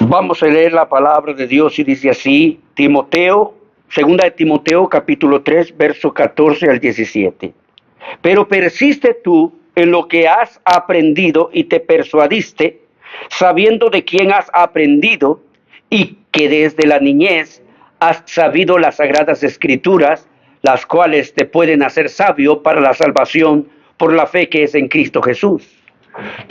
Vamos a leer la palabra de Dios y dice así, Timoteo, segunda de Timoteo, capítulo 3, verso 14 al 17. Pero persiste tú en lo que has aprendido y te persuadiste, sabiendo de quién has aprendido y que desde la niñez has sabido las sagradas escrituras, las cuales te pueden hacer sabio para la salvación por la fe que es en Cristo Jesús.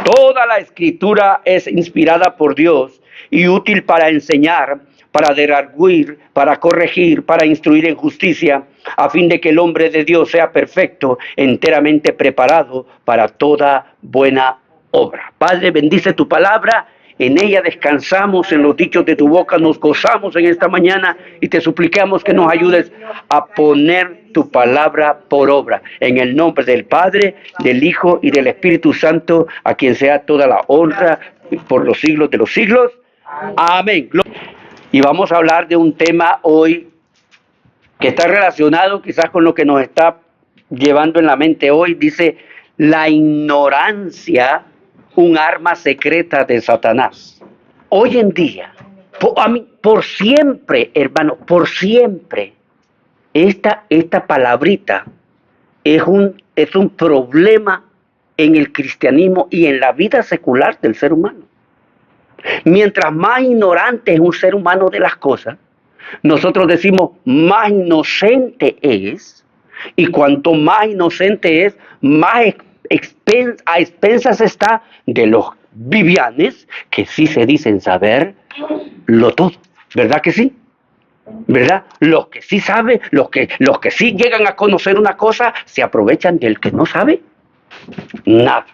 Toda la escritura es inspirada por Dios y útil para enseñar, para redarguir, para corregir, para instruir en justicia, a fin de que el hombre de Dios sea perfecto, enteramente preparado para toda buena obra. Padre, bendice tu palabra. En ella descansamos, en los dichos de tu boca nos gozamos en esta mañana y te suplicamos que nos ayudes a poner tu palabra por obra. En el nombre del Padre, del Hijo y del Espíritu Santo, a quien sea toda la honra por los siglos de los siglos. Amén. Y vamos a hablar de un tema hoy que está relacionado quizás con lo que nos está llevando en la mente hoy. Dice, la ignorancia, un arma secreta de Satanás. Hoy en día, por siempre, hermano, por siempre, esta palabrita es un problema en el cristianismo y en la vida secular del ser humano. Mientras más ignorante es un ser humano de las cosas, nosotros decimos más inocente es, y cuanto más inocente es, más a expensas está de los vivianes que sí se dicen saber lo todo. ¿Verdad que sí? ¿Verdad? Los que sí saben, los que sí llegan a conocer una cosa, se aprovechan del que no sabe nada.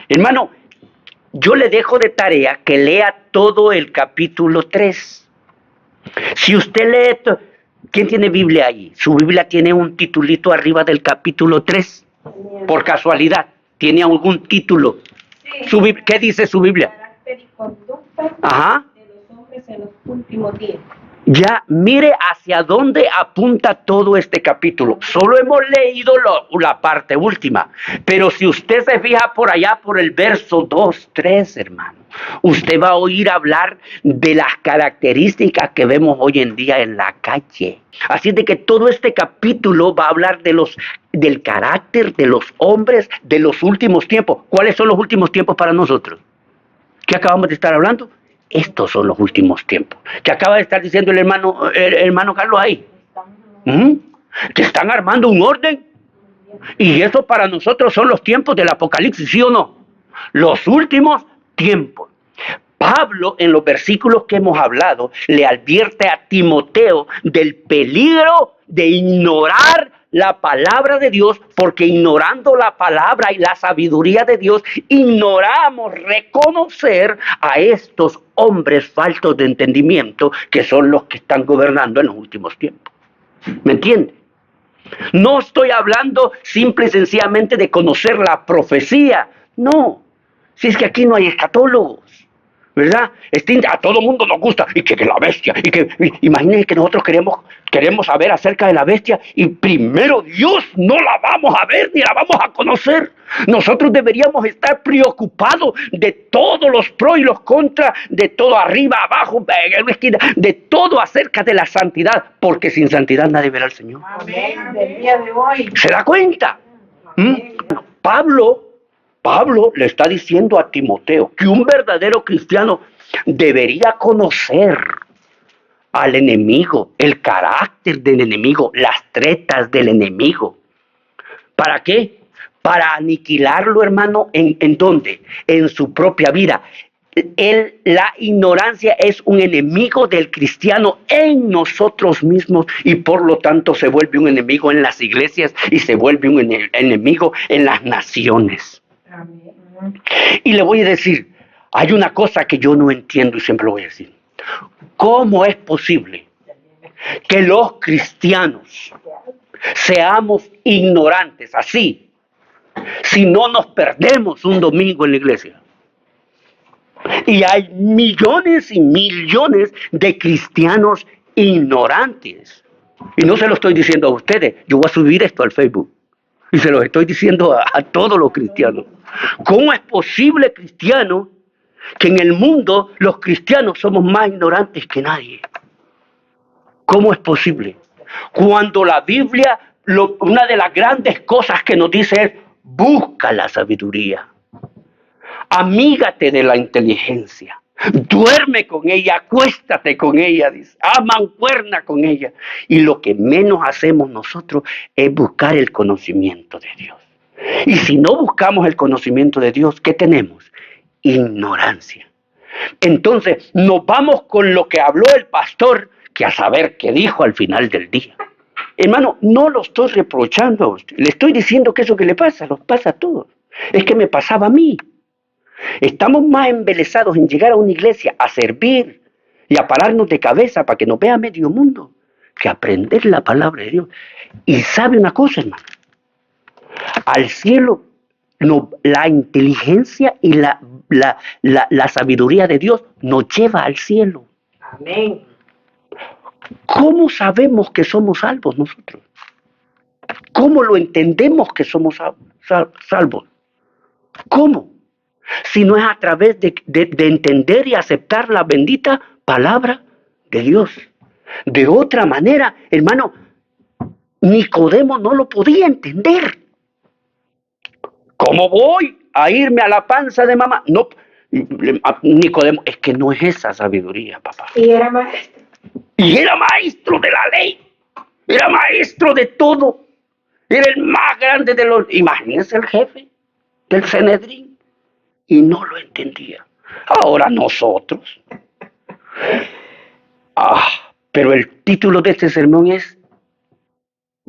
Hermano, yo le dejo de tarea que lea todo el capítulo 3. Si usted lee, ¿quién tiene Biblia ahí? Su Biblia tiene un titulito arriba del capítulo 3. Por casualidad, ¿tiene algún título? Sí. ¿Qué dice su Biblia? Carácter y conducta Ajá. de los hombres en los últimos tiempos. Ya, mire hacia dónde apunta todo este capítulo. Solo hemos leído la parte última. Pero si usted se fija por allá, por el verso 2, 3, hermano, usted va a oír hablar de las características que vemos hoy en día en la calle. Así de que todo este capítulo va a hablar del carácter de los hombres de los últimos tiempos. ¿Cuáles son los últimos tiempos para nosotros? ¿Qué acabamos de estar hablando? Estos son los últimos tiempos. Que acaba de estar diciendo el hermano Carlos ahí. Que están armando un orden. Y eso para nosotros son los tiempos del Apocalipsis, ¿sí o no? Los últimos tiempos. Pablo, en los versículos que hemos hablado, le advierte a Timoteo del peligro de ignorar la palabra de Dios, porque ignorando la palabra y la sabiduría de Dios, ignoramos reconocer a estos hombres faltos de entendimiento que son los que están gobernando en los últimos tiempos. ¿Me entiende? No estoy hablando simple y sencillamente de conocer la profecía. No, si es que aquí no hay escatólogos, ¿verdad? A todo mundo nos gusta, y que la bestia, imagínense que nosotros queremos saber acerca de la bestia, y primero Dios no la vamos a ver ni la vamos a conocer. Nosotros deberíamos estar preocupados de todos los pros y los contras, de todo arriba, abajo, en la esquina, de todo acerca de la santidad, porque sin santidad nadie verá al Señor. Amén. Del día de hoy. ¿Se da cuenta? Pablo le está diciendo a Timoteo que un verdadero cristiano debería conocer al enemigo, el carácter del enemigo, las tretas del enemigo. ¿Para qué? Para aniquilarlo, hermano, ¿en dónde? En su propia vida. La ignorancia es un enemigo del cristiano en nosotros mismos, y por lo tanto se vuelve un enemigo en las iglesias y se vuelve un enemigo en las naciones. Y le voy a decir, hay una cosa que yo no entiendo y siempre lo voy a decir. ¿Cómo es posible que los cristianos seamos ignorantes así si no nos perdemos un domingo en la iglesia? Y hay millones y millones de cristianos ignorantes. Y no se lo estoy diciendo a ustedes, yo voy a subir esto al Facebook. Y se lo estoy diciendo a todos los cristianos. ¿Cómo es posible, cristiano, que en el mundo los cristianos somos más ignorantes que nadie. ¿Cómo es posible? Cuando la Biblia, una de las grandes cosas que nos dice es, busca la sabiduría, amígate de la inteligencia, duerme con ella, acuéstate con ella, dice, mancuerna con ella. Y lo que menos hacemos nosotros es buscar el conocimiento de Dios. Y si no buscamos el conocimiento de Dios, ¿qué tenemos? Ignorancia. Entonces nos vamos con lo que habló el pastor, que a saber qué dijo al final del día. Hermano, no lo estoy reprochando a usted. Le estoy diciendo que eso que le pasa, los pasa a todos. Es que me pasaba a mí. Estamos más embelesados en llegar a una iglesia a servir y a pararnos de cabeza para que nos vea medio mundo, que aprender la palabra de Dios. Y sabe una cosa, hermano. Al cielo, no, la inteligencia y la sabiduría de Dios nos lleva al cielo. Amén. ¿Cómo sabemos que somos salvos nosotros? ¿Cómo lo entendemos que somos salvos? ¿Cómo? Si no es a través de entender y aceptar la bendita palabra de Dios. De otra manera, hermano, Nicodemo no lo podía entender. ¿Cómo voy a irme a la panza de mamá? No, Nicodemo, es que no es esa sabiduría, papá. Y era maestro. Y era maestro de la ley, era maestro de todo, era el más grande de los... Imagínense el jefe del Sanedrín, y no lo entendía. Ahora nosotros. Pero el título de este sermón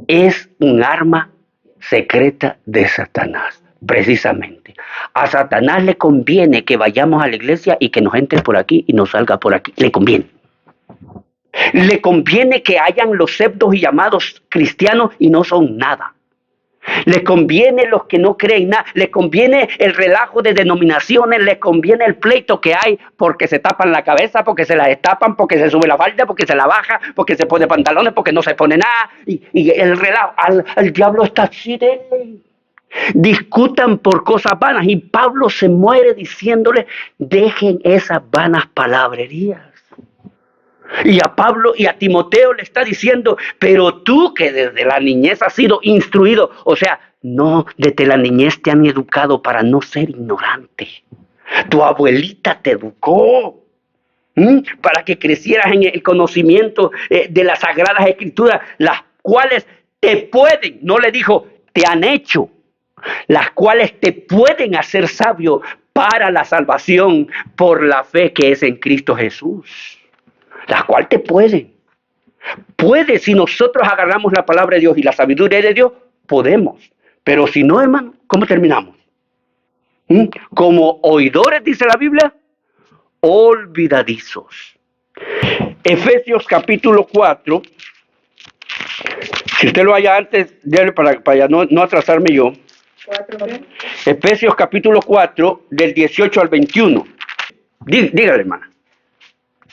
es un arma secreta de Satanás. Precisamente. A Satanás le conviene que vayamos a la iglesia y que nos entre por aquí y nos salga por aquí. Le conviene. Le conviene que hayan los pseudos y llamados cristianos y no son nada. Le conviene los que no creen nada. Le conviene el relajo de denominaciones. Le conviene el pleito que hay porque se tapan la cabeza, porque se la destapan, porque se sube la falda, porque se la baja, porque se pone pantalones, porque no se pone nada. Y el relajo. El diablo está así de... Discutan por cosas vanas. Y Pablo se muere diciéndole, dejen esas vanas palabrerías. Y a Pablo y a Timoteo le está diciendo, pero tú que desde la niñez has sido instruido, o sea, no, desde la niñez te han educado para no ser ignorante. Tu abuelita te educó para que crecieras en el conocimiento de las Sagradas Escrituras, las cuales te pueden, no le dijo, te han hecho, las cuales te pueden hacer sabio para la salvación por la fe que es en Cristo Jesús. La cual te puede. Puede, si nosotros agarramos la palabra de Dios y la sabiduría de Dios, podemos. Pero si no, hermano, ¿cómo terminamos? Como oidores, dice la Biblia, olvidadizos. Efesios capítulo 4. Si usted lo haya antes, déle para no atrasarme yo. Efesios capítulo 4, del 18 al 21. Dígale, hermana.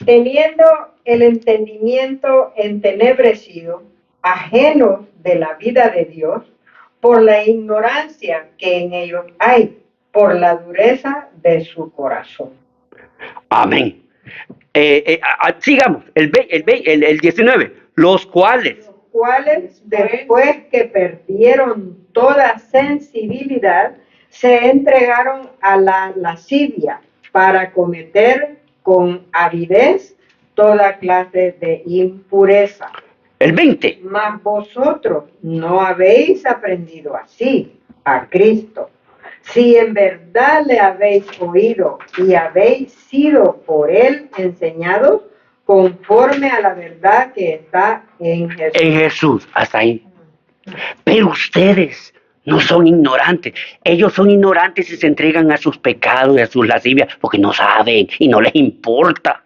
Teniendo el entendimiento entenebrecido, ajenos de la vida de Dios, por la ignorancia que en ellos hay, por la dureza de su corazón. Amén. Sigamos, el 19. Los cuales, después que perdieron toda sensibilidad, se entregaron a la lascivia para cometer con avidez toda clase de impureza. El 20. Mas vosotros no habéis aprendido así a Cristo. Si en verdad le habéis oído y habéis sido por él enseñados conforme a la verdad que está en Jesús. En Jesús, hasta ahí. Pero ustedes no son ignorantes. Ellos son ignorantes y se entregan a sus pecados y a sus lascivias porque no saben y no les importa.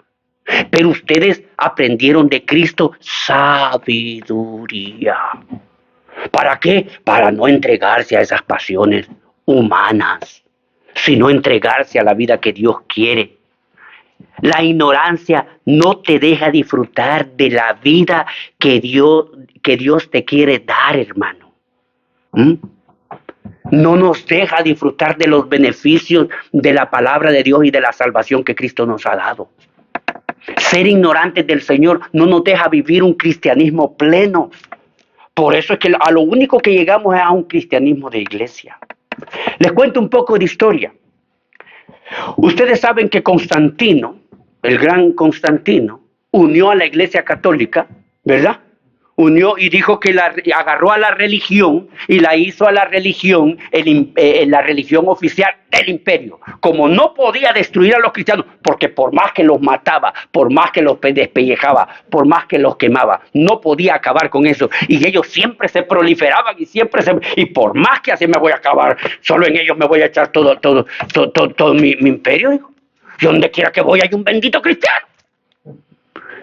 Pero ustedes aprendieron de Cristo sabiduría. ¿Para qué? Para no entregarse a esas pasiones humanas, sino entregarse a la vida que Dios quiere. La ignorancia no te deja disfrutar de la vida que Dios te quiere dar, hermano. No nos deja disfrutar de los beneficios de la palabra de Dios y de la salvación que Cristo nos ha dado. Ser ignorantes del Señor no nos deja vivir un cristianismo pleno. Por eso es que a lo único que llegamos es a un cristianismo de iglesia. Les cuento un poco de historia. Ustedes saben que Constantino, el gran Constantino, unió a la iglesia católica, ¿verdad? Unió y dijo que agarró a la religión y la hizo a la religión, la religión oficial del imperio. Como no podía destruir a los cristianos, porque por más que los mataba, por más que los despellejaba, por más que los quemaba, no podía acabar con eso. Y ellos siempre se proliferaban y por más que así me voy a acabar, solo en ellos me voy a echar todo mi imperio. Dijo. Y donde quiera que voy hay un bendito cristiano.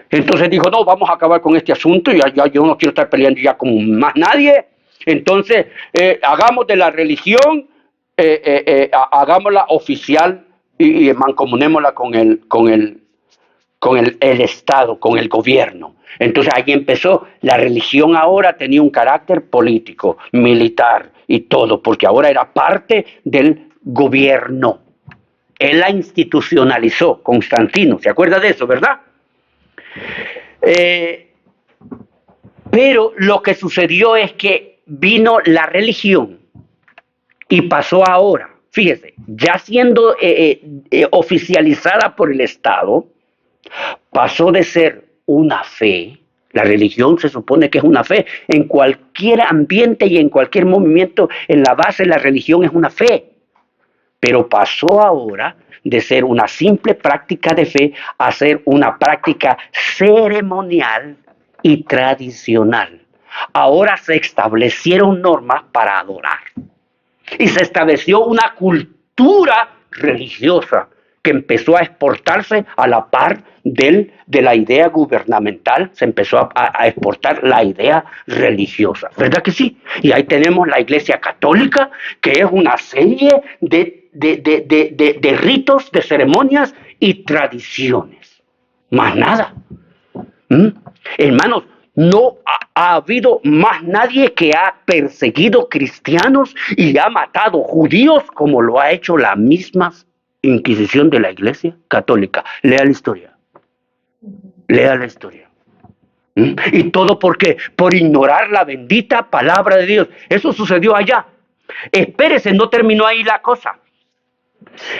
Entonces dijo, no, vamos a acabar con este asunto, ya yo no quiero estar peleando ya con más nadie. Entonces, hagamos de la religión, hagámosla oficial y mancomunémosla con el Estado, con el gobierno. Entonces ahí empezó, la religión ahora tenía un carácter político, militar y todo, porque ahora era parte del gobierno. Él la institucionalizó, Constantino, ¿se acuerda de eso, verdad? Pero lo que sucedió es que vino la religión y pasó ahora, fíjese, ya siendo oficializada por el Estado, pasó de ser una fe. La religión se supone que es una fe. En cualquier ambiente y en cualquier movimiento, en la base de la religión es una fe. Pero pasó ahora de ser una simple práctica de fe a ser una práctica ceremonial y tradicional. Ahora se establecieron normas para adorar. Y se estableció una cultura religiosa que empezó a exportarse a la par de la idea gubernamental, se empezó a exportar la idea religiosa. ¿Verdad que sí? Y ahí tenemos la Iglesia Católica, que es una serie de ritos, de ceremonias y tradiciones. Más nada. Hermanos, no ha habido más nadie que ha perseguido cristianos y ha matado judíos como lo ha hecho la misma Inquisición de la Iglesia Católica. Lea la historia. Lea la historia. ¿Y todo por qué? Por ignorar la bendita palabra de Dios. Eso sucedió allá. Espérese, no terminó ahí la cosa.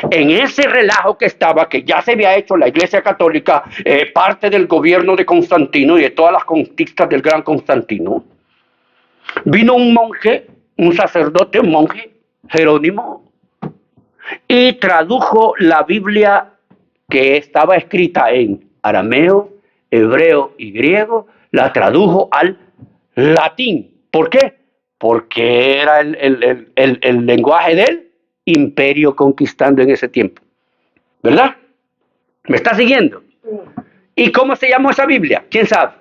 En ese relajo que estaba, que ya se había hecho la Iglesia Católica, parte del gobierno de Constantino y de todas las conquistas del gran Constantino, vino un monje, un sacerdote, un monje, Jerónimo, y tradujo la Biblia que estaba escrita en arameo, hebreo y griego, la tradujo al latín. ¿Por qué? Porque era el lenguaje del imperio conquistando en ese tiempo. ¿Verdad? ¿Me está siguiendo? ¿Y cómo se llamó esa Biblia? ¿Quién sabe?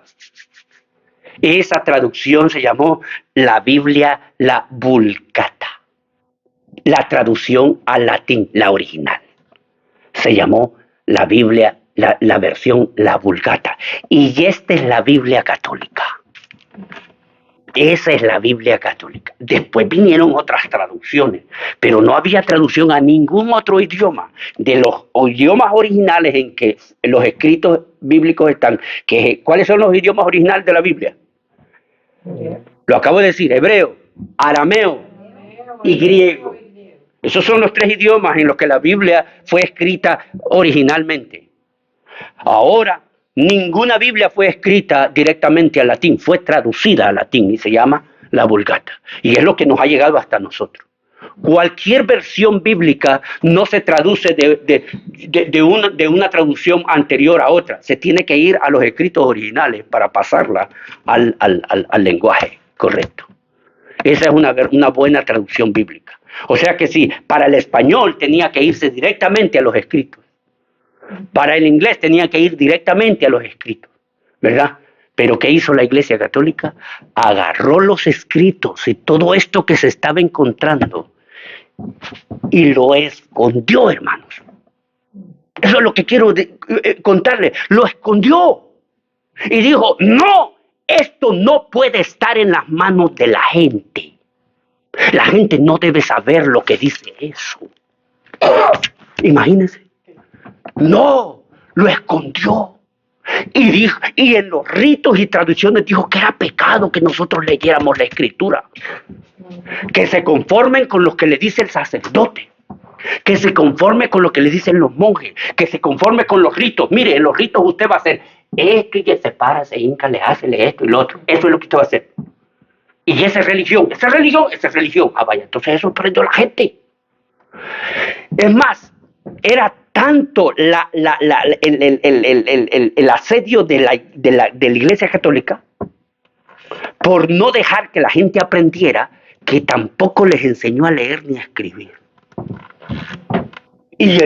Esa traducción se llamó la Biblia, la Vulgata. La traducción al latín, la original. Se llamó la Biblia, la versión, la Vulgata. Y esta es la Biblia católica. Esa es la Biblia católica. Después vinieron otras traducciones, pero no había traducción a ningún otro idioma. De los idiomas originales en que los escritos bíblicos están, ¿cuáles son los idiomas originales de la Biblia? Lo acabo de decir, hebreo, arameo y griego. Esos son los tres idiomas en los que la Biblia fue escrita originalmente. Ahora, ninguna Biblia fue escrita directamente al latín, fue traducida al latín y se llama la Vulgata. Y es lo que nos ha llegado hasta nosotros. Cualquier versión bíblica no se traduce de una traducción anterior a otra. Se tiene que ir a los escritos originales para pasarla al lenguaje correcto. Esa es una buena traducción bíblica. O sea que sí, para el español tenía que irse directamente a los escritos. Para el inglés tenía que ir directamente a los escritos, ¿verdad? Pero ¿qué hizo la Iglesia Católica? Agarró los escritos y todo esto que se estaba encontrando y lo escondió, hermanos. Eso es lo que quiero contarle. Lo escondió y dijo, no, esto no puede estar en las manos de la gente. La gente no debe saber lo que dice eso. Imagínense. No, lo escondió. Y dijo, y en los ritos y traducciones dijo que era pecado que nosotros leyéramos la escritura. Que se conformen con lo que le dice el sacerdote. Que se conforme con lo que le dicen los monjes. Que se conforme con los ritos. Mire, en los ritos usted va a hacer esto y se para, se hinca, le hace esto y lo otro. Eso es lo que usted va a hacer. Y esa es religión, esa es religión, esa es religión. Ah, vaya, entonces eso sorprendió a la gente. Es más, era tanto el asedio de la Iglesia Católica por no dejar que la gente aprendiera, que tampoco les enseñó a leer ni a escribir. Y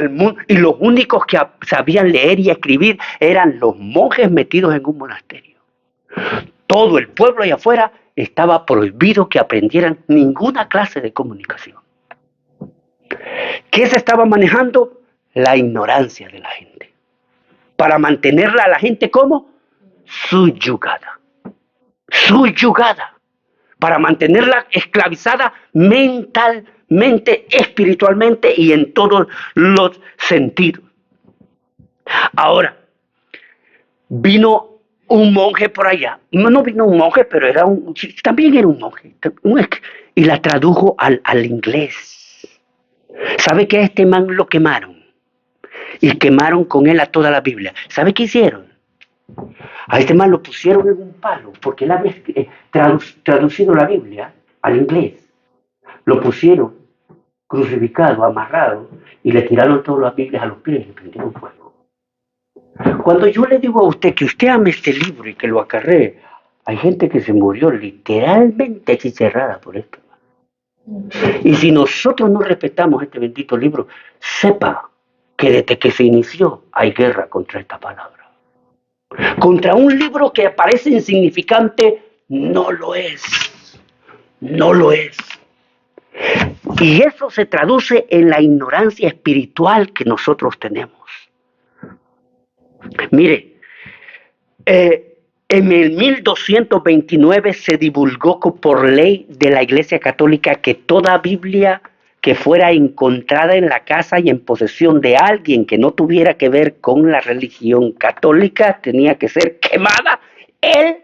los únicos que sabían leer y escribir eran los monjes metidos en un monasterio. Todo el pueblo allá afuera estaba prohibido que aprendieran ninguna clase de comunicación. ¿Qué se estaba manejando? La ignorancia de la gente. Para mantenerla a la gente como subyugada. Subyugada. Para mantenerla esclavizada mentalmente, espiritualmente y en todos los sentidos. Ahora, vino un monje por allá. No vino un monje, pero también era un monje. Y la tradujo al inglés. ¿Sabe que a este man lo quemaron? Y quemaron con él a toda la Biblia. ¿Sabe qué hicieron? A este man lo pusieron en un palo, porque él había traducido la Biblia al inglés. Lo pusieron crucificado, amarrado, y le tiraron todas las Biblias a los pies y le prendieron fuego. Cuando yo le digo a usted que usted ame este libro y que lo acarree, hay gente que se murió literalmente achicharrada por esto. Y si nosotros no respetamos este bendito libro, sepa que desde que se inició hay guerra contra esta palabra. Contra un libro que parece insignificante, no lo es. No lo es. Y eso se traduce en la ignorancia espiritual que nosotros tenemos. Mire, en el 1229 se divulgó por ley de la Iglesia Católica que toda Biblia que fuera encontrada en la casa y en posesión de alguien que no tuviera que ver con la religión católica tenía que ser quemada, él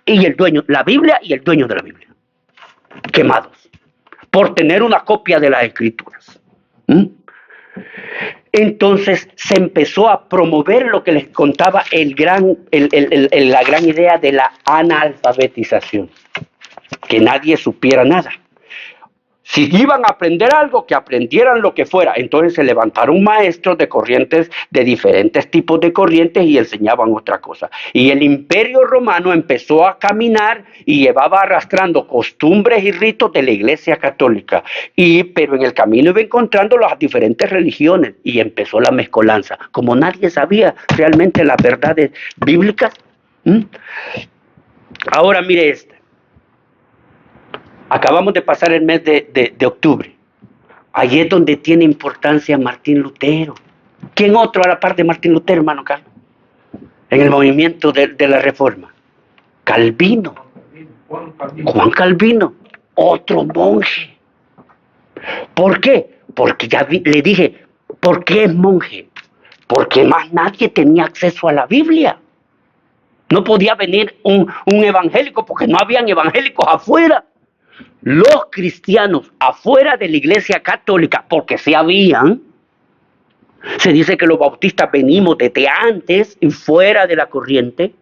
y el dueño, la Biblia y el dueño de la Biblia, quemados, por tener una copia de las Escrituras. Entonces se empezó a promover lo que les contaba la gran idea de la analfabetización, que nadie supiera nada. Si iban a aprender algo, que aprendieran lo que fuera. Entonces se levantaron maestros de corrientes, de diferentes tipos de corrientes y enseñaban otra cosa. Y el Imperio Romano empezó a caminar y llevaba arrastrando costumbres y ritos de la Iglesia Católica. Pero en el camino iba encontrando las diferentes religiones y empezó la mezcolanza. Como nadie sabía realmente las verdades bíblicas. Ahora mire esto. Acabamos de pasar el mes de octubre. Allí es donde tiene importancia Martín Lutero. ¿Quién otro a la par de Martín Lutero, hermano Carlos? En el movimiento de la Reforma. Calvino. Juan Calvino. Otro monje. ¿Por qué? Porque ya le dije, ¿por qué es monje? Porque más nadie tenía acceso a la Biblia. No podía venir un evangélico porque no habían evangélicos afuera. Los cristianos afuera de la Iglesia Católica, porque sí habían, se dice que los bautistas venimos desde antes y fuera de la corriente.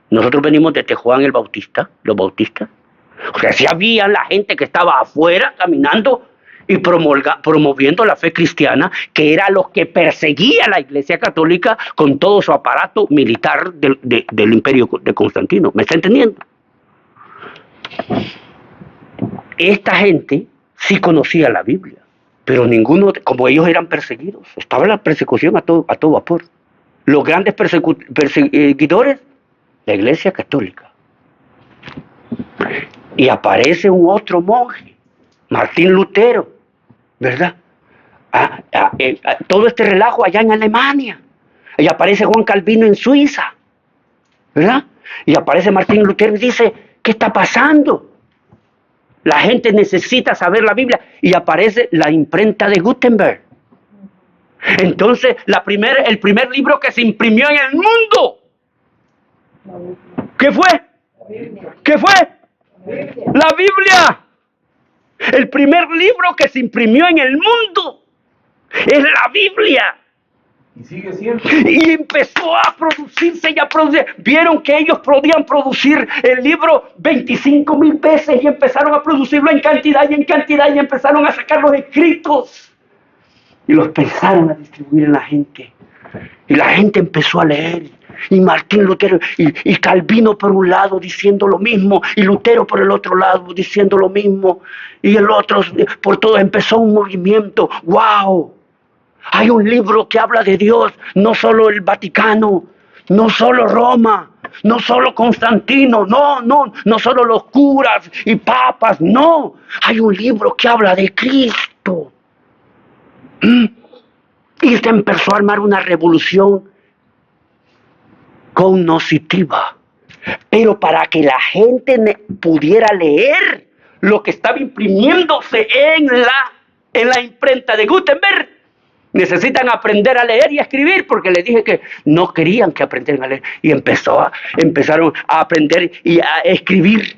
Nosotros venimos desde Juan el Bautista, los bautistas. O sea, sí había la gente que estaba afuera caminando y promoviendo la fe cristiana, que era los que perseguía la Iglesia Católica con todo su aparato militar del imperio de Constantino. ¿Me está entendiendo? Esta gente sí conocía la Biblia, pero ninguno, como ellos eran perseguidos, estaba la persecución a todo vapor. Los grandes perseguidores, la Iglesia Católica. Y aparece un otro monje, Martín Lutero, ¿verdad? Todo este relajo allá en Alemania. Y aparece Juan Calvino en Suiza, ¿verdad? Y aparece Martín Lutero y dice, ¿qué está pasando? La gente necesita saber la Biblia y aparece la imprenta de Gutenberg. Entonces, el primer libro que se imprimió en el mundo, ¿qué fue? ¿Qué fue? La Biblia. El primer libro que se imprimió en el mundo es la Biblia. Y sigue siendo. Y empezó a producirse y a producir. Vieron que ellos podían producir el libro 25,000 veces y empezaron a producirlo en cantidad y empezaron a sacar los escritos. Y los empezaron a distribuir en la gente. Y la gente empezó a leer. Y Martín Lutero y Calvino por un lado diciendo lo mismo, y Lutero por el otro lado diciendo lo mismo, y el otro por todo. Empezó un movimiento. ¡Wow! Hay un libro que habla de Dios, no solo el Vaticano, no solo Roma, no solo Constantino, no solo los curas y papas, no. Hay un libro que habla de Cristo. Y se empezó a armar una revolución cognoscitiva. Pero para que la gente pudiera leer lo que estaba imprimiéndose en la imprenta de Gutenberg, necesitan aprender a leer y a escribir, porque les dije que no querían que aprendieran a leer. Y empezaron a aprender y a escribir.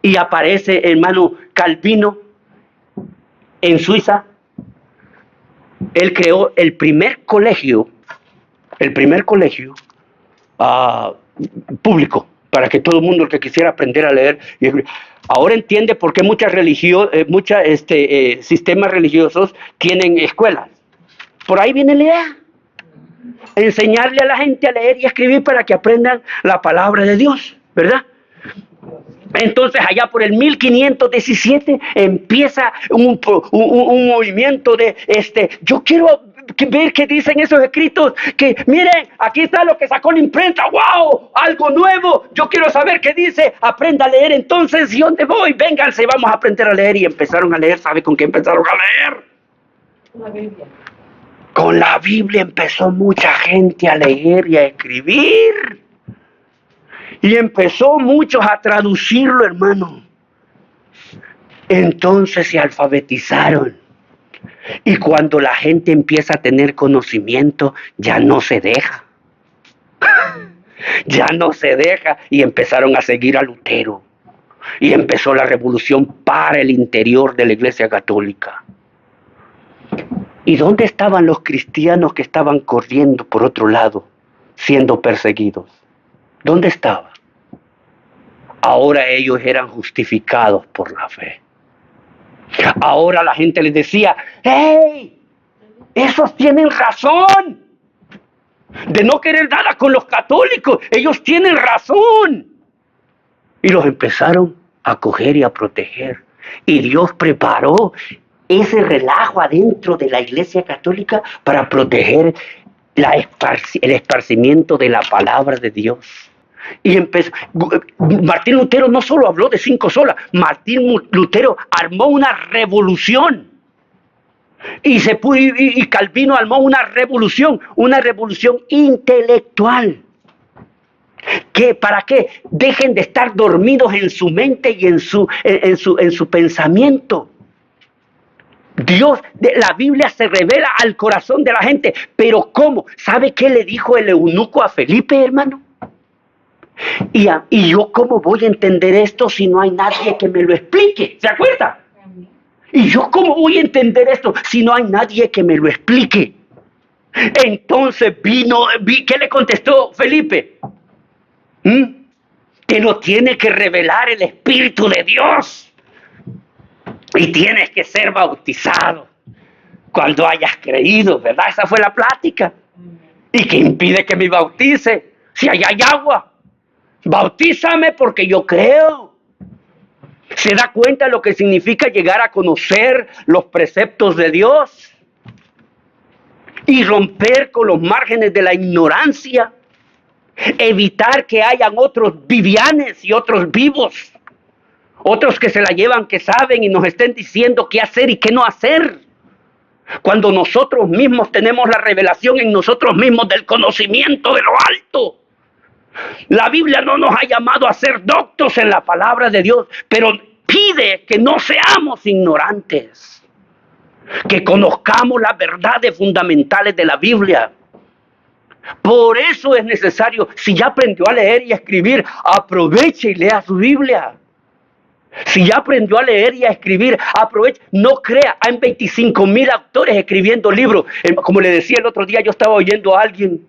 Y aparece, hermano, Calvino en Suiza. Él creó el primer colegio público, para que todo el mundo que quisiera aprender a leer y escribir. Ahora entiende por qué muchos sistemas religiosos tienen escuelas. Por ahí viene la idea. Enseñarle a la gente a leer y a escribir para que aprendan la palabra de Dios, ¿verdad? Entonces, allá por el 1517 empieza un movimiento de yo quiero ver qué dicen esos escritos, que miren, aquí está lo que sacó la imprenta. ¡Wow! Algo nuevo. Yo quiero saber qué dice. Aprenda a leer. Entonces, ¿y dónde voy? Vénganse, vamos a aprender a leer. Y empezaron a leer. ¿Sabe con qué empezaron a leer? La Biblia. Con la Biblia empezó mucha gente a leer y a escribir. Y empezó muchos a traducirlo, hermano. Entonces se alfabetizaron. Y cuando la gente empieza a tener conocimiento, ya no se deja. Ya no se deja. Y empezaron a seguir a Lutero. Y empezó la revolución para el interior de la Iglesia Católica. ¿Y dónde estaban los cristianos que estaban corriendo por otro lado, siendo perseguidos? ¿Dónde estaban? Ahora ellos eran justificados por la fe. Ahora la gente les decía: ¡hey! Esos tienen razón de no querer nada con los católicos. Ellos tienen razón. Y los empezaron a acoger y a proteger. Y Dios preparó ese relajo adentro de la Iglesia Católica para proteger el esparcimiento de la palabra de Dios. Y empezó. Martín Lutero no solo habló de 5 solas. Martín Lutero armó una revolución. Y Calvino armó una revolución intelectual. ¿Para qué? Dejen de estar dormidos en su mente y en su pensamiento. La Biblia se revela al corazón de la gente. Pero ¿cómo? ¿Sabe qué le dijo el eunuco a Felipe, hermano? Y yo, ¿cómo voy a entender esto si no hay nadie que me lo explique? ¿Se acuerda? Y yo, ¿cómo voy a entender esto si no hay nadie que me lo explique? Entonces ¿qué le contestó Felipe? Que lo tiene que revelar el Espíritu de Dios. Y tienes que ser bautizado cuando hayas creído, ¿verdad? Esa fue la plática. ¿Y qué impide que me bautice? Si allá hay agua. Bautízame porque yo creo. ¿Se da cuenta de lo que significa llegar a conocer los preceptos de Dios? Y romper con los márgenes de la ignorancia. Evitar que hayan otros vivianes y otros vivos. Otros que se la llevan, que saben y nos estén diciendo qué hacer y qué no hacer. Cuando nosotros mismos tenemos la revelación en nosotros mismos del conocimiento de lo alto. La Biblia no nos ha llamado a ser doctos en la palabra de Dios, pero pide que no seamos ignorantes, que conozcamos las verdades fundamentales de la Biblia. Por eso es necesario, si ya aprendió a leer y a escribir, aproveche y lea su Biblia. Si ya aprendió a leer y a escribir, aproveche. No crea, hay 25,000 autores escribiendo libros. Como le decía el otro día, yo estaba oyendo a alguien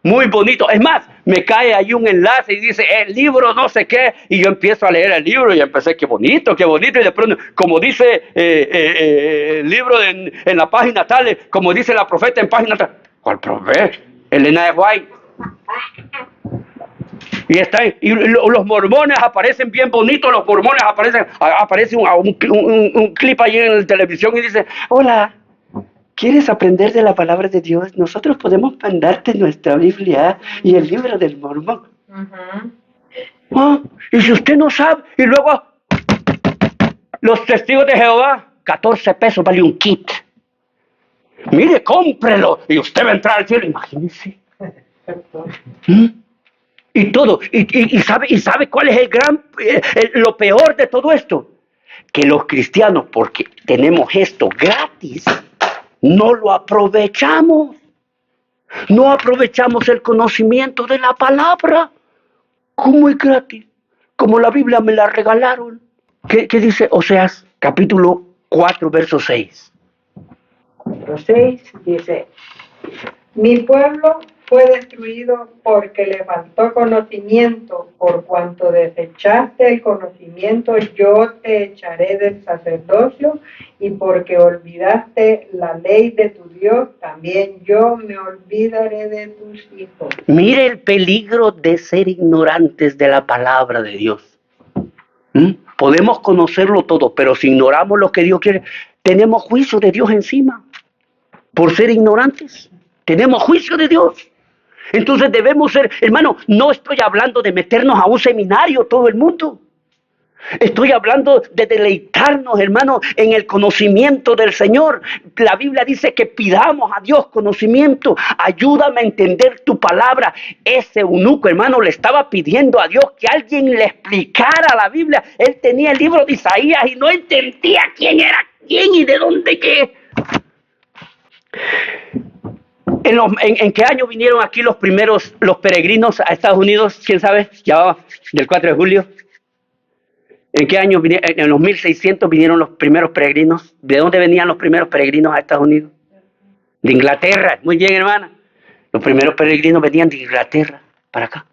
muy bonito. Es más, me cae ahí un enlace y dice, el libro no sé qué. Y yo empiezo a leer el libro y empecé, qué bonito, qué bonito. Y de pronto, como dice el libro en la página tal, como dice la profeta en página tal. ¿Cuál profeta? Elena de White. Y los mormones aparecen bien bonitos, los mormones aparece un clip ahí en la televisión y dice, hola, ¿quieres aprender de la palabra de Dios? Nosotros podemos mandarte nuestra Biblia y el libro del mormón. Y si usted no sabe, y luego los testigos de Jehová, 14 pesos vale un kit. Mire, cómprelo y usted va a entrar al cielo, imagínese. Y todo, y sabe cuál es lo peor de todo esto, que los cristianos, porque tenemos esto gratis, no lo aprovechamos, no aprovechamos el conocimiento de la palabra, como es gratis, como la Biblia me la regalaron. ¿Qué dice Oseas capítulo 4, verso 6? 4:6 dice, mi pueblo fue destruido porque le faltó conocimiento, por cuanto desechaste el conocimiento, yo te echaré del sacerdocio, y porque olvidaste la ley de tu Dios, también yo me olvidaré de tus hijos. Mire el peligro de ser ignorantes de la palabra de Dios. Podemos conocerlo todo, pero si ignoramos lo que Dios quiere, tenemos juicio de Dios encima. Por ser ignorantes, tenemos juicio de Dios. Entonces debemos ser, hermano, no estoy hablando de meternos a un seminario todo el mundo. Estoy hablando de deleitarnos, hermano, en el conocimiento del Señor. La Biblia dice que pidamos a Dios conocimiento. Ayúdame a entender tu palabra. Ese eunuco, hermano, le estaba pidiendo a Dios que alguien le explicara la Biblia. Él tenía el libro de Isaías y no entendía quién era quién y de dónde qué. ¿En qué año vinieron aquí los peregrinos a Estados Unidos? ¿Quién sabe? Ya del 4 de julio. ¿En qué año vinieron? En los 1600 vinieron los primeros peregrinos. ¿De dónde venían los primeros peregrinos a Estados Unidos? De Inglaterra. Muy bien, hermana. Los primeros peregrinos venían de Inglaterra para acá.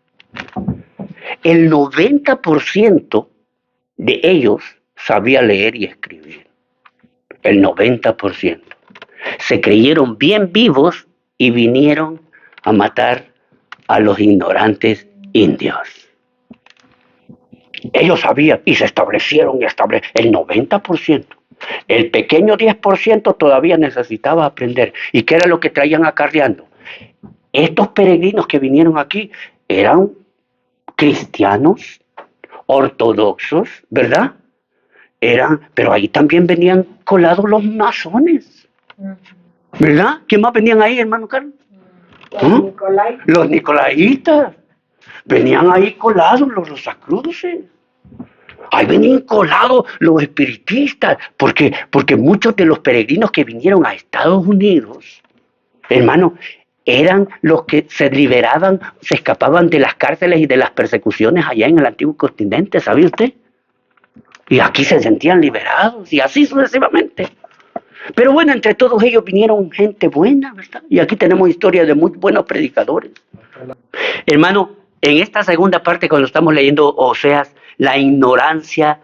El 90% de ellos sabía leer y escribir. El 90%. Se creyeron bien vivos y vinieron a matar a los ignorantes indios. Ellos sabían y se establecieron el 90%. El pequeño 10% todavía necesitaba aprender. ¿Y qué era lo que traían acarreando? Estos peregrinos que vinieron aquí eran cristianos, ortodoxos, ¿verdad? Pero ahí también venían colados los masones. ¿Verdad? ¿Quién más venían ahí, hermano Carlos? Los nicolaitas. Venían ahí colados los rosacruces. Ahí venían colados los espiritistas. Porque muchos de los peregrinos que vinieron a Estados Unidos, hermano, eran los que se liberaban, se escapaban de las cárceles y de las persecuciones allá en el antiguo continente, ¿sabía usted? Y aquí se sentían liberados y así sucesivamente. Pero bueno, entre todos ellos vinieron gente buena, ¿verdad? Y aquí tenemos historias de muy buenos predicadores. Hermano, en esta segunda parte, cuando estamos leyendo Oseas, la ignorancia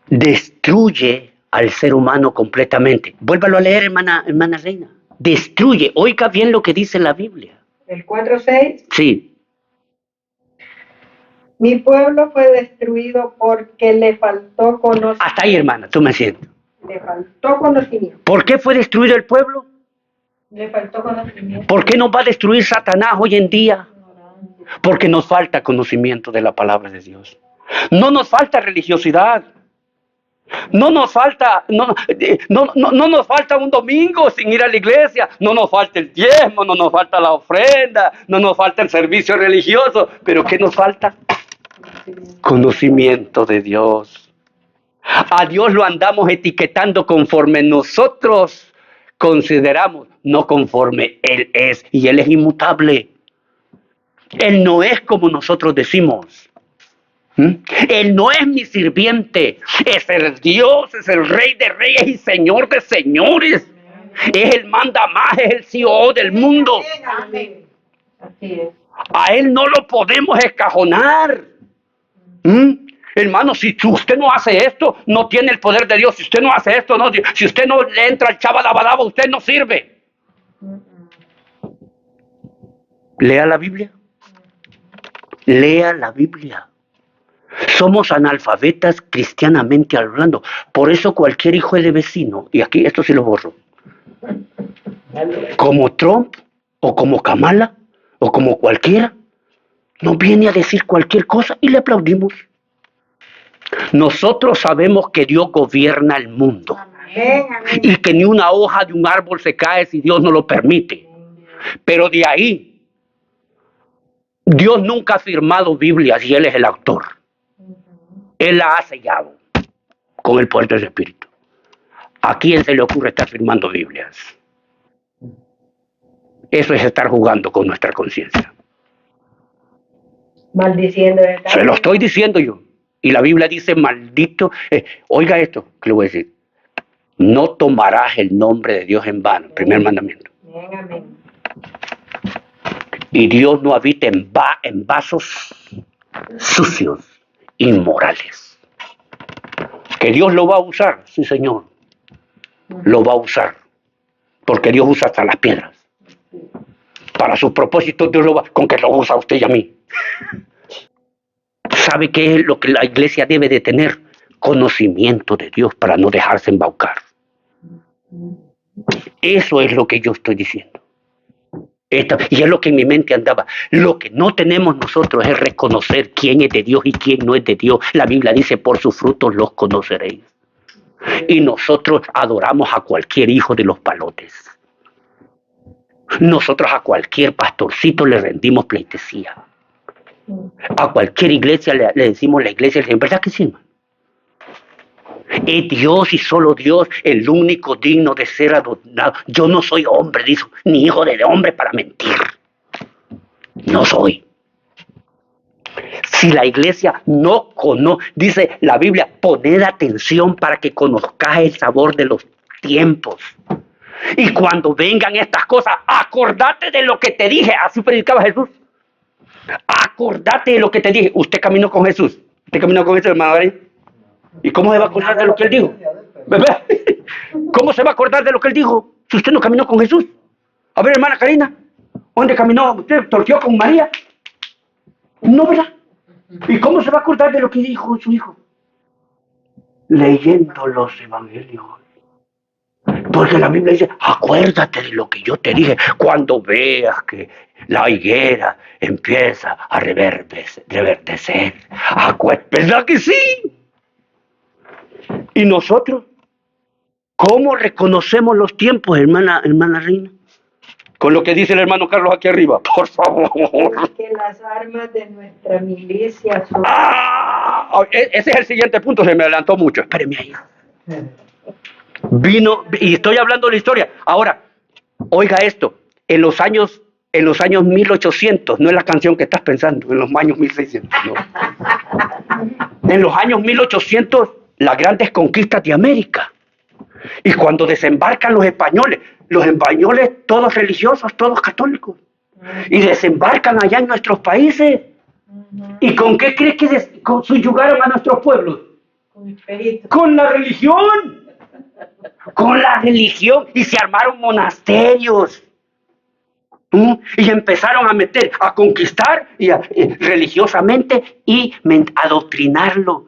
destruye al ser humano completamente. Vuélvalo a leer, hermana Reina. Destruye. Oiga bien lo que dice la Biblia. ¿El 4:6? Sí. Mi pueblo fue destruido porque le faltó conocimiento. Hasta ahí, hermana, tú me sientes. Le faltó conocimiento. ¿Por qué fue destruido el pueblo? Le faltó conocimiento. ¿Por qué nos va a destruir Satanás hoy en día? Porque nos falta conocimiento de la palabra de Dios. No nos falta religiosidad. No nos falta, no nos falta un domingo sin ir a la iglesia, no nos falta el diezmo, no nos falta la ofrenda, no nos falta el servicio religioso, pero ¿qué nos falta? Conocimiento de Dios. A Dios lo andamos etiquetando conforme nosotros consideramos, no conforme Él es, y Él es inmutable. Él no es como nosotros decimos. Él no es mi sirviente, es el Dios, es el Rey de Reyes y Señor de Señores. Es el manda más, es el CEO del mundo. Amén. Así es. A Él no lo podemos escajonar. Hermano, si usted no hace esto, no tiene el poder de Dios. Si usted no hace esto, no, si usted no le entra al chabadabadaba, usted no sirve. Lea la Biblia. Lea la Biblia. Somos analfabetas cristianamente hablando. Por eso cualquier hijo de vecino, y aquí esto sí lo borro, como Trump o como Kamala o como cualquiera, nos viene a decir cualquier cosa y le aplaudimos. Nosotros sabemos que Dios gobierna el mundo. Amén, amén. Y que ni una hoja de un árbol se cae si Dios no lo permite. Pero de ahí, Dios nunca ha firmado Biblias y Él es el autor. Él la ha sellado con el poder del Espíritu. ¿A quién se le ocurre estar firmando Biblias? Eso es estar jugando con nuestra conciencia. Maldiciendo el Se lo estoy diciendo yo. Y la Biblia dice, maldito. Oiga esto que le voy a decir. No tomarás el nombre de Dios en vano. Primer mandamiento. Amén, amén. Y Dios no habita en vasos sucios, inmorales. ¿Que Dios lo va a usar? Sí, Señor. Lo va a usar. Porque Dios usa hasta las piedras. Para sus propósitos Dios lo va, con que lo usa a usted y a mí. ¿Sabe qué es lo que la iglesia debe de tener? Conocimiento de Dios para no dejarse embaucar. Eso es lo que yo estoy diciendo. Y es lo que en mi mente andaba. Lo que no tenemos nosotros es reconocer quién es de Dios y quién no es de Dios. La Biblia dice, por sus frutos los conoceréis. Y nosotros adoramos a cualquier hijo de los palotes. Nosotros a cualquier pastorcito le rendimos pleitesía. A cualquier iglesia le decimos la iglesia, ¿en verdad que sí, hermano? Es Dios y solo Dios el único digno de ser adorado. Yo no soy hombre, dijo, ni hijo de hombre para mentir. No soy. Si la iglesia no conoce, dice la Biblia, poned atención para que conozcáis el sabor de los tiempos. Y cuando vengan estas cosas, acordate de lo que te dije. Así predicaba Jesús. Acordate de lo que te dije. Usted caminó con Jesús. Usted caminó con Jesús, hermano Darín. ¿Y cómo se va a acordar de lo que él dijo? ¿Cómo se va a acordar de lo que él dijo si usted no caminó con Jesús? A ver, hermana Karina, ¿dónde caminó usted? ¿Torció con María? No, ¿verdad? ¿Y cómo se va a acordar de lo que dijo su hijo? Leyendo los evangelios. Porque la Biblia dice, acuérdate de lo que yo te dije cuando veas que la higuera empieza a reverdecer. ¿Verdad que sí? ¿Y nosotros? ¿Cómo reconocemos los tiempos, hermana Reina? Con lo que dice el hermano Carlos aquí arriba, por favor. Que las armas de nuestra milicia son... Ese es el siguiente punto, se me adelantó mucho. Espéreme ahí. Vino, y estoy hablando de la historia. Ahora, oiga esto, en los años 1800, no es la canción que estás pensando, en los años 1600, no. En los años 1800, las grandes conquistas de América. Y cuando desembarcan los españoles todos religiosos, todos católicos, y desembarcan allá en nuestros países. ¿Y con qué crees que subyugaron a nuestros pueblos? Con la religión. Con la religión. Y se armaron monasterios. Y empezaron a conquistar religiosamente y adoctrinarlo.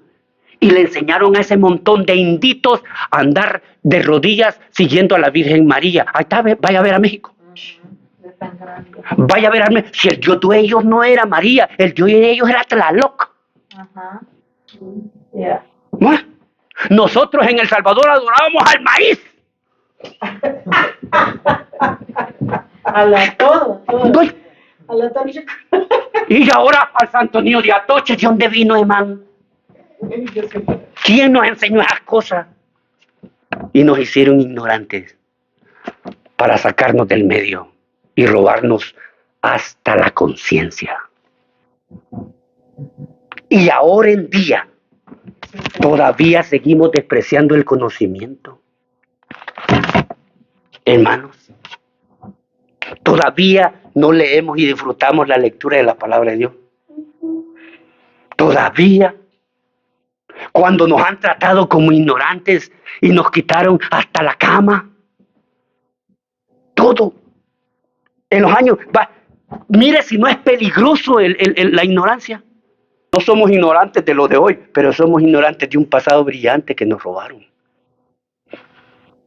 Y le enseñaron a ese montón de inditos a andar de rodillas siguiendo a la Virgen María. Ahí está, vaya a ver a México. Vaya a ver a México. Si el Dios de ellos no era María, el Dios de ellos era Tlaloc. Ajá. Yeah. ¿No? Nosotros en El Salvador adorábamos al maíz. A la todo. Doy. A la torcha. Y ahora al Santo Niño de Atoche, ¿de dónde vino, hermano? ¿Quién nos enseñó esas cosas? Y nos hicieron ignorantes para sacarnos del medio y robarnos hasta la conciencia. Y ahora en día todavía seguimos despreciando el conocimiento. Hermanos, todavía no leemos y disfrutamos la lectura de la palabra de Dios. Todavía, cuando nos han tratado como ignorantes y nos quitaron hasta la cama, todo. En los años, mire si no es peligroso la ignorancia. No somos ignorantes de lo de hoy, pero somos ignorantes de un pasado brillante que nos robaron.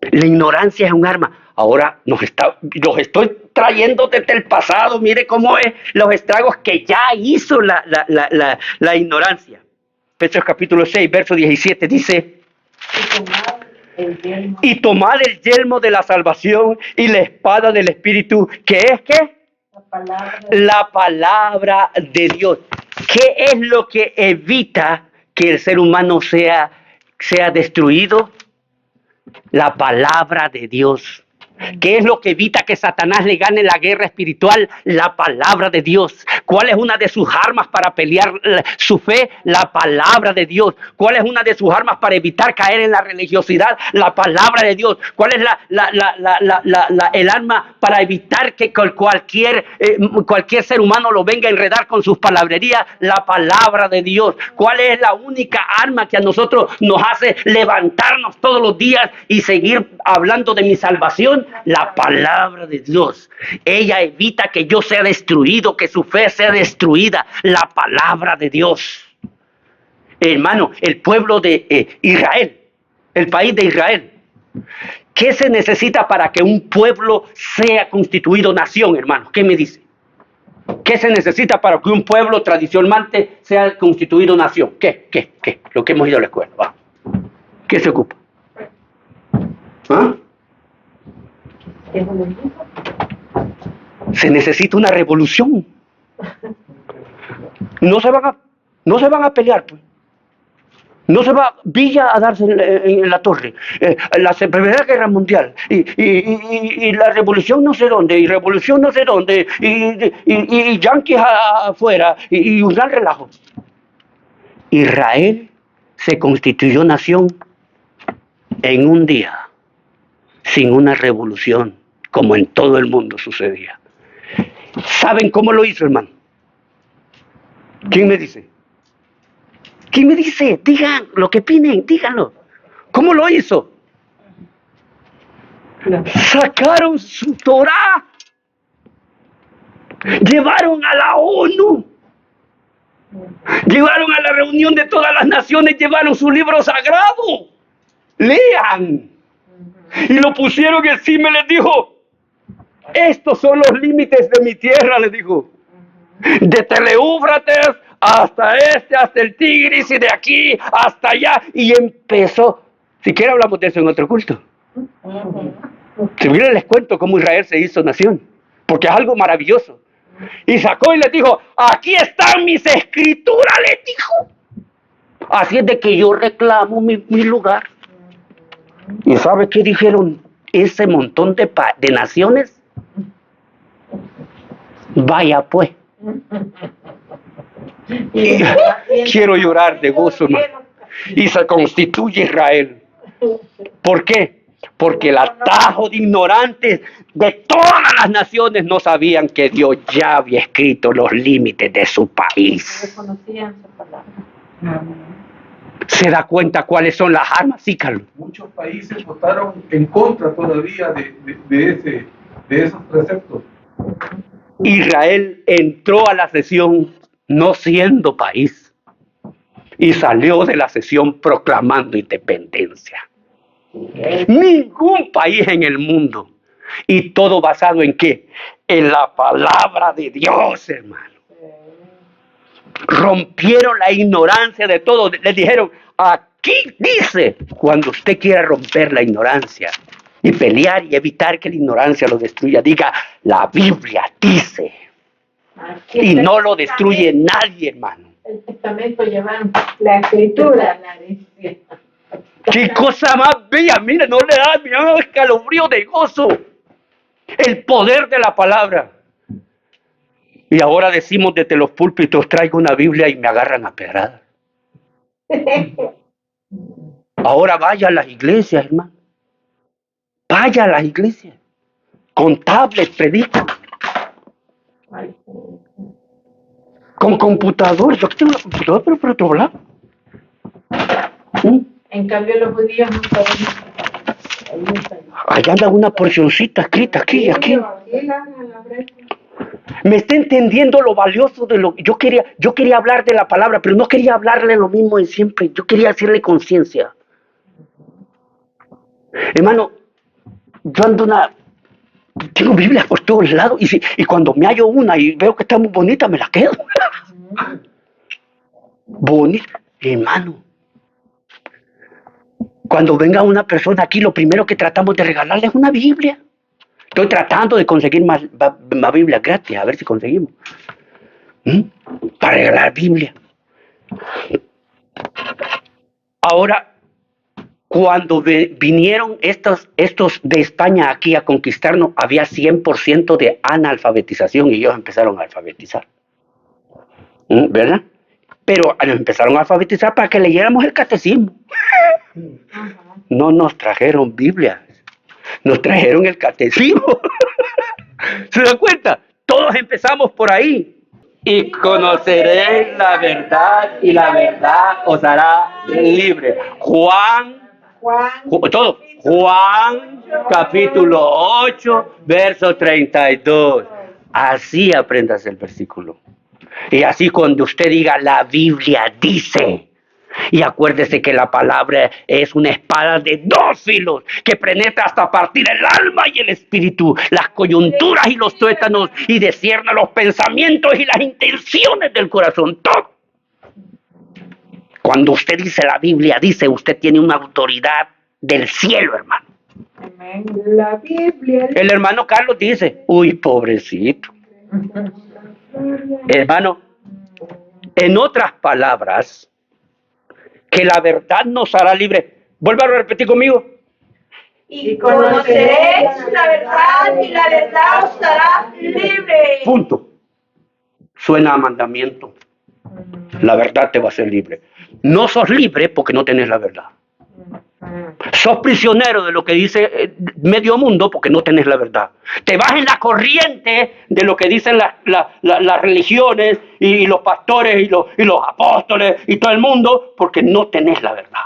La ignorancia es un arma. Ahora los estoy trayendo desde el pasado. Mire cómo es los estragos que ya hizo la ignorancia. Efesios capítulo 6, verso 17 dice: y tomad el yelmo de la salvación y la espada del Espíritu, que es ¿qué? La palabra de Dios. ¿Qué es lo que evita que el ser humano sea destruido? La palabra de Dios. ¿Qué es lo que evita que Satanás le gane la guerra espiritual? La palabra de Dios. ¿Cuál es una de sus armas para pelear su fe? La palabra de Dios. ¿Cuál es una de sus armas para evitar caer en la religiosidad? La palabra de Dios. ¿Cuál es el arma para evitar que cualquier ser humano lo venga a enredar con sus palabrerías? La palabra de Dios. ¿Cuál es la única arma que a nosotros nos hace levantarnos todos los días y seguir hablando de mi salvación? La palabra de Dios. Ella evita que yo sea destruido, que su fe sea destruida. La palabra de Dios. Hermano, el pueblo de Israel, el país de Israel. ¿Qué se necesita para que un pueblo sea constituido nación, hermano? ¿Qué me dice? ¿Qué se necesita para que un pueblo tradicionalmente sea constituido nación? ¿Qué? Lo que hemos ido a la escuela. Va. ¿Qué se ocupa? ¿Ah? Se necesita una revolución. No se van a pelear, pues. No se va Villa a darse en la torre. La Primera Guerra Mundial y la revolución no sé dónde, y revolución no sé dónde, y yanquis afuera, y un gran relajo. Israel se constituyó nación en un día, sin una revolución, como en todo el mundo sucedía. ¿Saben cómo lo hizo, hermano? ¿Quién me dice? ¿Quién me dice? Digan lo que opinen, díganlo. ¿Cómo lo hizo? Sacaron su Torá, llevaron a la ONU, llevaron a la reunión de todas las naciones, llevaron su libro sagrado. Lean. Y lo pusieron encima y les dijo: estos son los límites de mi tierra, les dijo. De Teleúfrates hasta hasta el Tigris, y de aquí hasta allá. Y empezó. Si quieren hablamos de eso en otro culto. Si quieren les cuento cómo Israel se hizo nación, porque es algo maravilloso. Y sacó y les dijo: aquí están mis escrituras, les dijo. Así es de que yo reclamo mi lugar. ¿Y sabe qué dijeron ese montón de naciones? Vaya pues. Quiero llorar de gozo, hermano. Y se constituye Israel. ¿Por qué? Porque el atajo de ignorantes de todas las naciones no sabían que Dios ya había escrito los límites de su país. Reconocían su palabra. ¿Se da cuenta cuáles son las armas? Sí, Carlos. Muchos países votaron en contra todavía de esos preceptos. Israel entró a la sesión no siendo país y salió de la sesión proclamando independencia. Ningún país en el mundo. Y todo basado en ¿qué? En la palabra de Dios, hermano. Rompieron la ignorancia de todo. Les dijeron: aquí dice, cuando usted quiera romper la ignorancia y pelear y evitar que la ignorancia lo destruya, diga, la Biblia dice, y no lo destruye nadie, hermano. El testamento llevaron La escritura. la herencia. ¡Qué cosa más bella! Mire, no le da, mira, escalofrío de gozo. El poder de la palabra. Y ahora decimos desde los púlpitos, traigo una Biblia y me agarran a pedradas. Ahora vaya a las iglesias, hermano. Vaya a las iglesias. Con tablets predican. Con computador. Yo tengo una computadora, pero por otro lado. En cambio, los judíos no saben. Allá anda una porcioncita escrita aquí y aquí. Me está entendiendo lo valioso de lo que yo quería hablar de la palabra, pero no quería hablarle lo mismo de siempre. Yo quería hacerle conciencia. Hermano, yo tengo Biblias por todos lados y cuando me hallo una y veo que está muy bonita, me la quedo. Bonita, hermano. Cuando venga una persona aquí, lo primero que tratamos de regalarle es una Biblia. Estoy tratando de conseguir más Biblias gratis, a ver si conseguimos. Para regalar Biblia. Ahora, cuando vinieron estos de España aquí a conquistarnos, había 100% de analfabetización y ellos empezaron a alfabetizar. ¿Verdad? Pero nos empezaron a alfabetizar para que leyéramos el catecismo. No nos trajeron Biblias, nos trajeron el catecismo. ¿Se dan cuenta? Todos empezamos por ahí. Y conoceréis la verdad y la verdad os hará libre. Juan capítulo 8, verso 32. Así aprendas el versículo. Y así cuando usted diga la Biblia dice, y acuérdese que la palabra es una espada de 2 filos que penetra hasta partir el alma y el espíritu, las coyunturas y los tuétanos, y discierne los pensamientos y las intenciones del corazón. Todo. Cuando usted dice la Biblia dice, usted tiene una autoridad del cielo, hermano. La Biblia. El hermano Carlos dice, uy, pobrecito. Hermano, en otras palabras, que la verdad nos hará libre. Vuelva a repetir conmigo. Y conoceréis la verdad y la verdad os hará libre. Punto. Suena a mandamiento. La verdad te va a hacer libre. No sos libre porque no tenés la verdad. Sos prisionero de lo que dice medio mundo porque no tenés la verdad. Te vas en la corriente de lo que dicen las religiones y los pastores y los apóstoles y todo el mundo porque no tenés la verdad.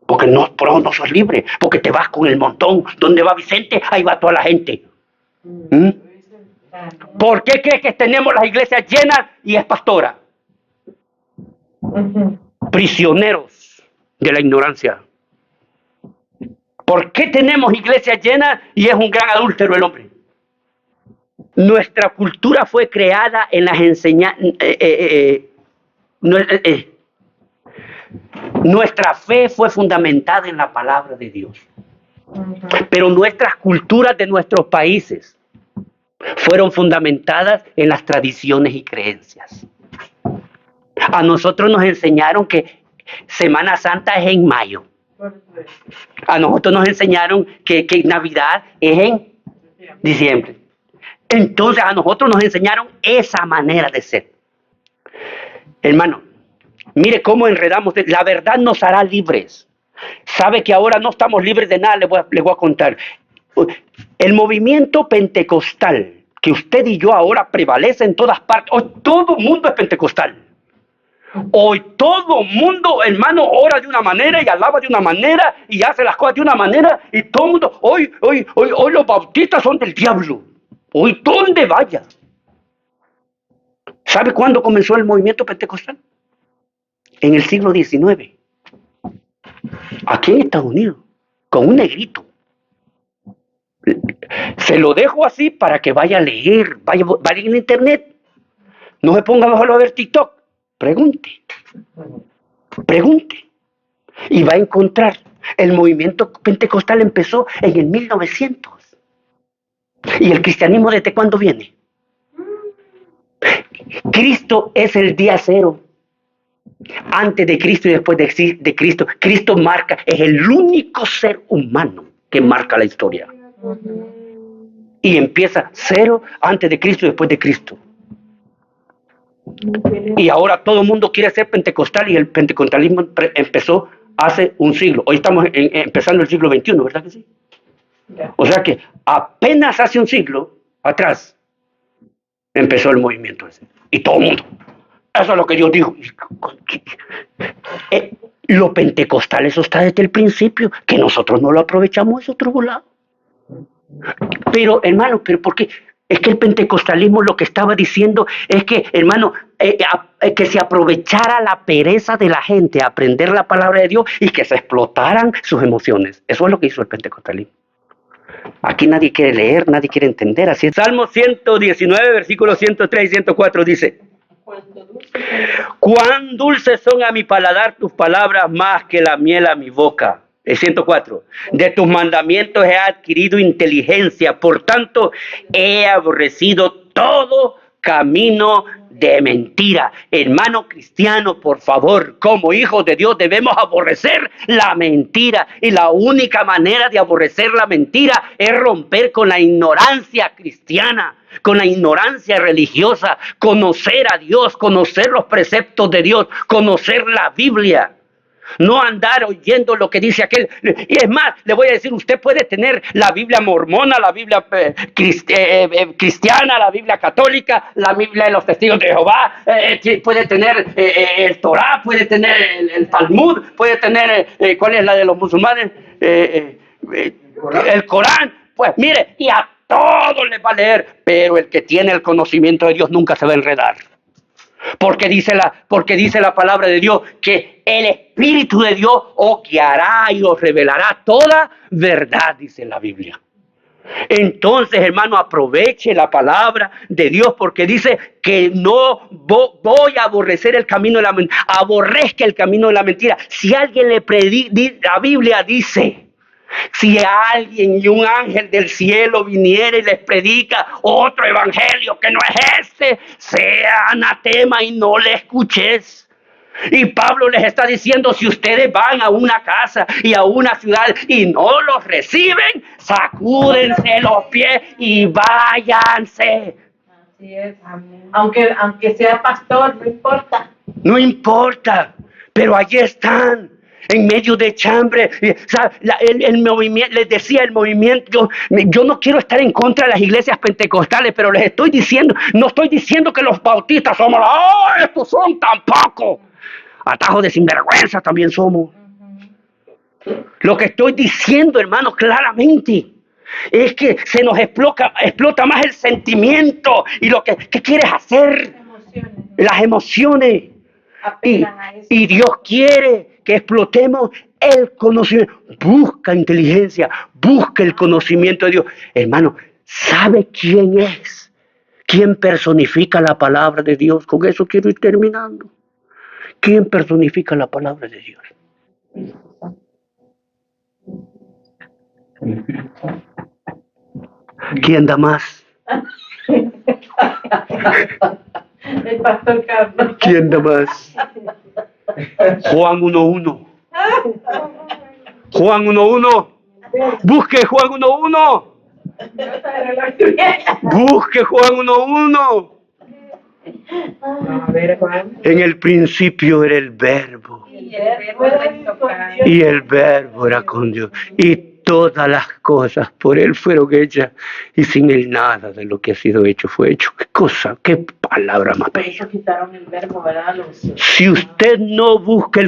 Porque no sos libre, porque te vas con el montón. ¿Dónde va Vicente? Ahí va toda la gente. ¿Por qué crees que tenemos las iglesias llenas y es pastora? Prisioneros de la ignorancia. ¿Por qué tenemos iglesias llenas y es un gran adúltero el hombre? Nuestra cultura fue creada en las enseñanzas. Nuestra fe fue fundamentada en la palabra de Dios. Pero nuestras culturas de nuestros países fueron fundamentadas en las tradiciones y creencias. A nosotros nos enseñaron que Semana Santa es en mayo. A nosotros nos enseñaron que Navidad es en diciembre. Entonces a nosotros nos enseñaron esa manera de ser. Hermano, mire cómo enredamos. La verdad nos hará libres. Sabe que ahora no estamos libres de nada, les voy a contar. El movimiento pentecostal, que usted y yo ahora prevalece en todas partes. Hoy todo el mundo es pentecostal. Hoy todo el mundo, hermano, ora de una manera y alaba de una manera y hace las cosas de una manera y todo el mundo, hoy los bautistas son del diablo. Hoy donde vaya. ¿Sabe cuándo comenzó el movimiento pentecostal? En el siglo XIX. Aquí en Estados Unidos, con un negrito. Se lo dejo así para que vaya a leer, vaya en internet. No se ponga solo a ver TikTok. Pregunte. y va a encontrar. El movimiento pentecostal empezó en el 1900. ¿Y el cristianismo desde cuándo viene? Cristo es el día cero. Antes de Cristo y después de Cristo. Cristo marca, es el único ser humano que marca la historia. Y empieza cero antes de Cristo y después de Cristo. Y ahora todo el mundo quiere ser pentecostal y el pentecostalismo empezó hace un siglo. Hoy estamos empezando el siglo XXI, ¿verdad que sí? O sea que apenas hace un siglo atrás empezó el movimiento ese. Y todo el mundo. Eso es lo que Dios dijo. Lo pentecostal, eso está desde el principio. Que nosotros no lo aprovechamos, es otro volado. Pero, hermano, ¿pero por qué? Es que el pentecostalismo lo que estaba diciendo es que, hermano, que se aprovechara la pereza de la gente a aprender la palabra de Dios y que se explotaran sus emociones. Eso es lo que hizo el pentecostalismo. Aquí nadie quiere leer, nadie quiere entender. Así es. Salmo 119, versículos 103 y 104 dice: cuán dulces son a mi paladar tus palabras más que la miel a mi boca. 104. De tus mandamientos he adquirido inteligencia, por tanto he aborrecido todo camino de mentira. Hermano cristiano, por favor, como hijos de Dios debemos aborrecer la mentira. Y la única manera de aborrecer la mentira es romper con la ignorancia cristiana, con la ignorancia religiosa, conocer a Dios, conocer los preceptos de Dios, conocer la Biblia. No andar oyendo lo que dice aquel. Y es más, le voy a decir, usted puede tener la Biblia mormona, la Biblia cristiana, la Biblia católica, la Biblia de los testigos de Jehová, puede tener el Torah, puede tener el Talmud, puede tener, ¿cuál es la de los musulmanes? El Corán. Pues mire, y a todos les va a leer, pero el que tiene el conocimiento de Dios nunca se va a enredar. Porque dice la palabra de Dios que el Espíritu de Dios os guiará y os revelará toda verdad, dice la Biblia. Entonces, hermano, aproveche la palabra de Dios porque dice que no voy a aborrecer el camino de la mentira. Aborrezca el camino de la mentira. Si alguien le predica, la Biblia dice, si alguien y un ángel del cielo viniera y les predica otro evangelio que no es este, sea anatema y no le escuches. Y Pablo les está diciendo, si ustedes van a una casa y a una ciudad y no los reciben, sacúdense los pies y váyanse. Así es, amén. Aunque sea pastor, no importa. No importa, pero allí están. En medio de chambre, el movimiento, les decía el movimiento, yo no quiero estar en contra de las iglesias pentecostales, pero les estoy diciendo, no estoy diciendo que los bautistas somos, estos son tampoco, atajos de sinvergüenza también somos. Lo que estoy diciendo, hermanos, claramente, es que se nos explota más el sentimiento y lo que ¿qué quieres hacer? Las emociones. Y Dios quiere que explotemos el conocimiento. Busca inteligencia, busca el conocimiento de Dios. Hermano, ¿sabe quién es? ¿Quién personifica la palabra de Dios? Con eso quiero ir terminando. ¿Quién personifica la palabra de Dios? ¿Quién da más? El pastor Carlos. ¿Quién da más? Juan 1:1. Juan 1:1. Busque Juan 1:1. Busque Juan 1:1. A ver, Juan. En el principio era el verbo. Y el verbo era con Dios. Y todas las cosas por Él fueron hechas. Y sin Él nada de lo que ha sido hecho fue hecho. ¿Qué cosa? ¿Qué palabra más bella? Quitaron el verbo, ¿verdad? Si usted no busca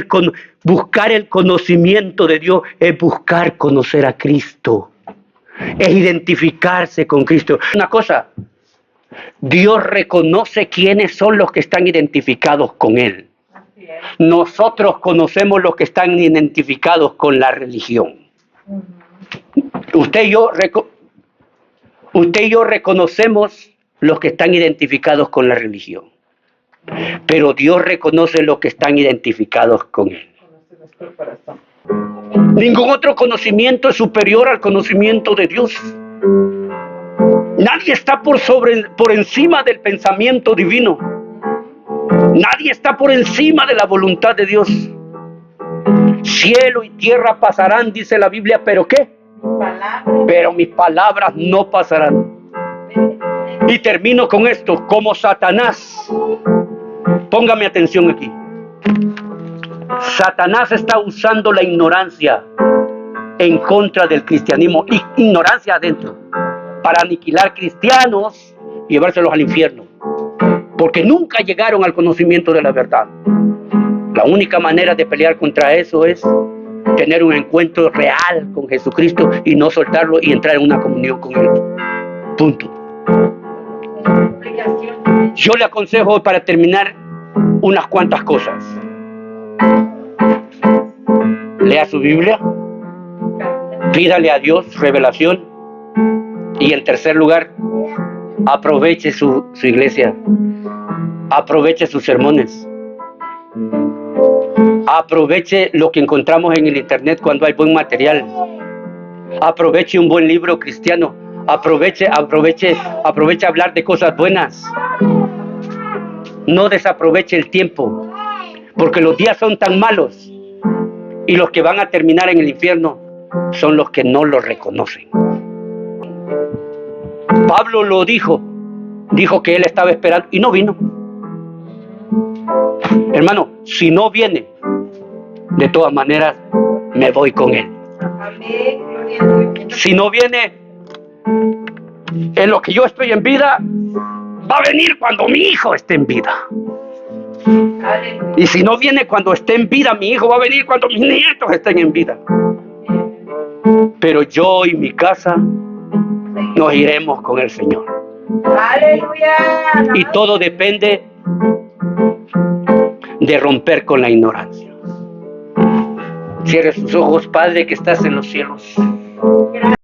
buscar el conocimiento de Dios, es buscar conocer a Cristo. Es identificarse con Cristo. Una cosa, Dios reconoce quiénes son los que están identificados con Él. Nosotros conocemos los que están identificados con la religión. Usted y yo reconocemos los que están identificados con la religión. Pero Dios reconoce los que están identificados con Él. nuestro corazón. Ningún otro conocimiento es superior al conocimiento de Dios. Nadie está por encima del pensamiento divino. Nadie está por encima de la voluntad de Dios. Cielo y tierra pasarán, dice la Biblia, ¿pero qué? Pero mis palabras no pasarán. Y termino con esto, como Satanás. Póngame atención aquí. Satanás está usando la ignorancia en contra del cristianismo, ignorancia adentro, para aniquilar cristianos y llevárselos al infierno, porque nunca llegaron al conocimiento de la verdad. La única manera de pelear contra eso es tener un encuentro real con Jesucristo y no soltarlo y entrar en una comunión con Él. Punto. Yo le aconsejo, para terminar, unas cuantas cosas. Lea su Biblia, pídale a Dios revelación, y en tercer lugar, aproveche su iglesia, aproveche sus sermones, aproveche lo que encontramos en el internet cuando hay buen material, aproveche un buen libro cristiano, aproveche hablar de cosas buenas. No desaproveche el tiempo, porque los días son tan malos y los que van a terminar en el infierno son los que no lo reconocen. Pablo lo dijo que él estaba esperando y no vino. Hermano, si no viene, de todas maneras me voy con él. Si no viene en lo que yo estoy en vida, va a venir cuando mi hijo esté en vida. Y si no viene cuando esté en vida mi hijo, va a venir cuando mis nietos estén en vida. Pero yo y mi casa nos iremos con el Señor. Aleluya. Y todo depende de romper con la ignorancia. Cierre sus ojos, Padre que estás en los cielos.